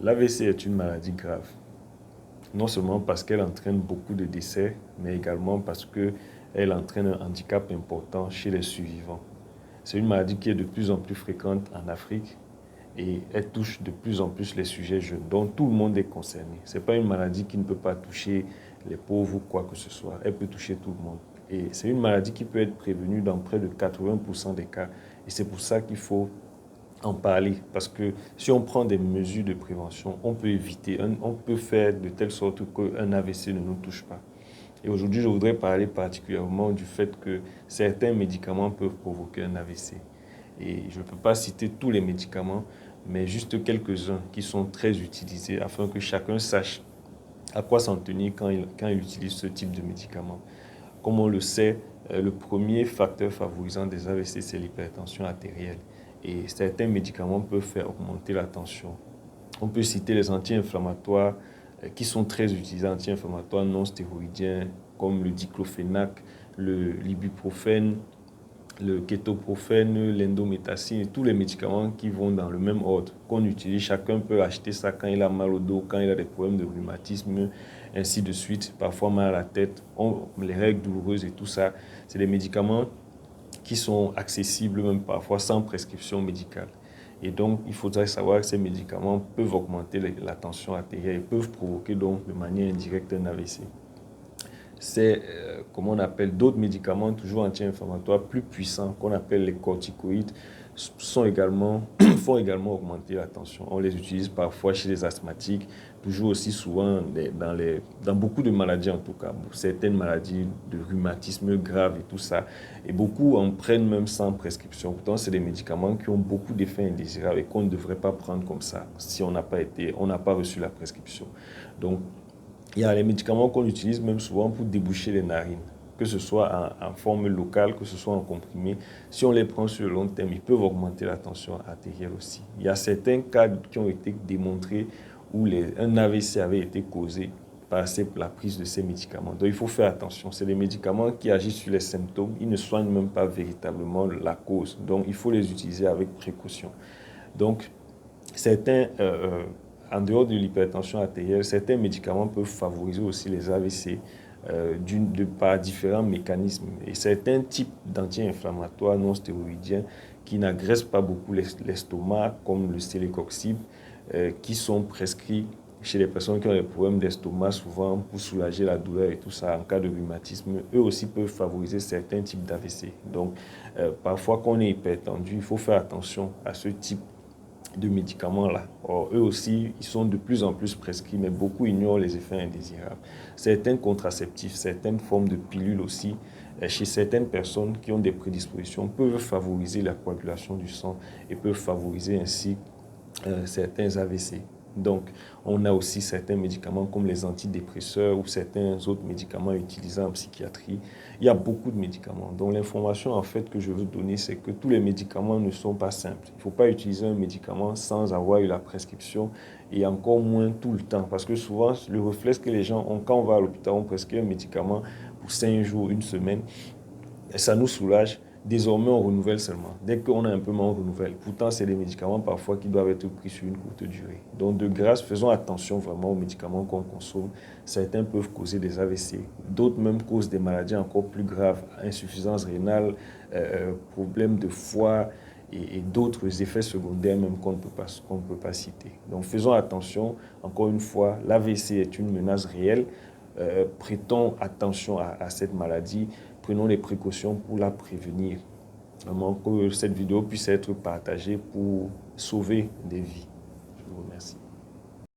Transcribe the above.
L'AVC est une maladie grave, non seulement parce qu'elle entraîne beaucoup de décès, mais également parce qu'elle entraîne un handicap important chez les survivants. C'est une maladie qui est de plus en plus fréquente en Afrique et elle touche de plus en plus les sujets jeunes, dont tout le monde est concerné. Ce n'est pas une maladie qui ne peut pas toucher les pauvres ou quoi que ce soit, elle peut toucher tout le monde. Et c'est une maladie qui peut être prévenue dans près de 80% des cas. Et c'est pour ça qu'il faut en parler, parce que si on prend des mesures de prévention, on peut éviter, on peut faire de telle sorte qu'un AVC ne nous touche pas. Et aujourd'hui, je voudrais parler particulièrement du fait que certains médicaments peuvent provoquer un AVC. Et je ne peux pas citer tous les médicaments, mais juste quelques-uns qui sont très utilisés afin que chacun sache à quoi s'en tenir quand il utilise ce type de médicament. Comme on le sait, le premier facteur favorisant des AVC, c'est l'hypertension artérielle. Et certains médicaments peuvent faire augmenter la tension. On peut citer les anti-inflammatoires qui sont très utilisés, anti-inflammatoires non stéroïdiens, comme le diclofénac, l'ibuprofène, le kétoprophène, l'indométhacine, tous les médicaments qui vont dans le même ordre, qu'on utilise. Chacun peut acheter ça quand il a mal au dos, quand il a des problèmes de rhumatisme, ainsi de suite, parfois mal à la tête, les règles douloureuses et tout ça. C'est des médicaments qui sont accessibles même parfois sans prescription médicale. Et donc, il faudrait savoir que ces médicaments peuvent augmenter la tension artérielle et peuvent provoquer donc de manière indirecte un AVC. C'est, comme on appelle, d'autres médicaments toujours anti-inflammatoires plus puissants qu'on appelle les corticoïdes font également augmenter la tension. On les utilise parfois chez les asthmatiques, toujours aussi souvent dans beaucoup de maladies en tout cas, certaines maladies de rhumatisme grave et tout ça. Et beaucoup en prennent même sans prescription. Pourtant, c'est des médicaments qui ont beaucoup d'effets indésirables et qu'on ne devrait pas prendre comme ça si on n'a pas reçu la prescription. Donc, il y a les médicaments qu'on utilise même souvent pour déboucher les narines, que ce soit en forme locale, que ce soit en comprimé. Si on les prend sur le long terme, ils peuvent augmenter la tension artérielle aussi. Il y a certains cas qui ont été démontrés où un AVC avait été causé par la prise de ces médicaments. Donc il faut faire attention. C'est des médicaments qui agissent sur les symptômes. Ils ne soignent même pas véritablement la cause. Donc il faut les utiliser avec précaution. Donc certains... en dehors de l'hypertension artérielle, certains médicaments peuvent favoriser aussi les AVC par différents mécanismes. Et certains types d'anti-inflammatoires non stéroïdiens qui n'agressent pas beaucoup l'estomac, comme le célécoxib, qui sont prescrits chez les personnes qui ont des problèmes d'estomac, souvent pour soulager la douleur et tout ça en cas de rhumatisme, eux aussi peuvent favoriser certains types d'AVC. Donc, parfois, quand on est hypertendu, il faut faire attention à ce type de médicaments-là. Or, eux aussi, ils sont de plus en plus prescrits, mais beaucoup ignorent les effets indésirables. Certains contraceptifs, certaines formes de pilules aussi, chez certaines personnes qui ont des prédispositions, peuvent favoriser la coagulation du sang et peuvent favoriser ainsi certains AVC. Donc, on a aussi certains médicaments comme les antidépresseurs ou certains autres médicaments utilisés en psychiatrie. Il y a beaucoup de médicaments. Donc, l'information en fait que je veux donner, c'est que tous les médicaments ne sont pas simples. Il ne faut pas utiliser un médicament sans avoir eu la prescription et encore moins tout le temps. Parce que souvent, le réflexe que les gens ont quand on va à l'hôpital, on prescrit un médicament pour 5 jours, une semaine, et ça nous soulage. Désormais, on renouvelle seulement. Dès qu'on a un peu mal, on renouvelle. Pourtant, c'est des médicaments parfois qui doivent être pris sur une courte durée. Donc, de grâce, faisons attention vraiment aux médicaments qu'on consomme. Certains peuvent causer des AVC. D'autres même causent des maladies encore plus graves, insuffisance rénale, problèmes de foie et d'autres effets secondaires même qu'on ne peut pas citer. Donc, faisons attention. Encore une fois, l'AVC est une menace réelle. Prêtons attention à cette maladie. Prenons les précautions pour la prévenir. Vraiment que cette vidéo puisse être partagée pour sauver des vies. Je vous remercie.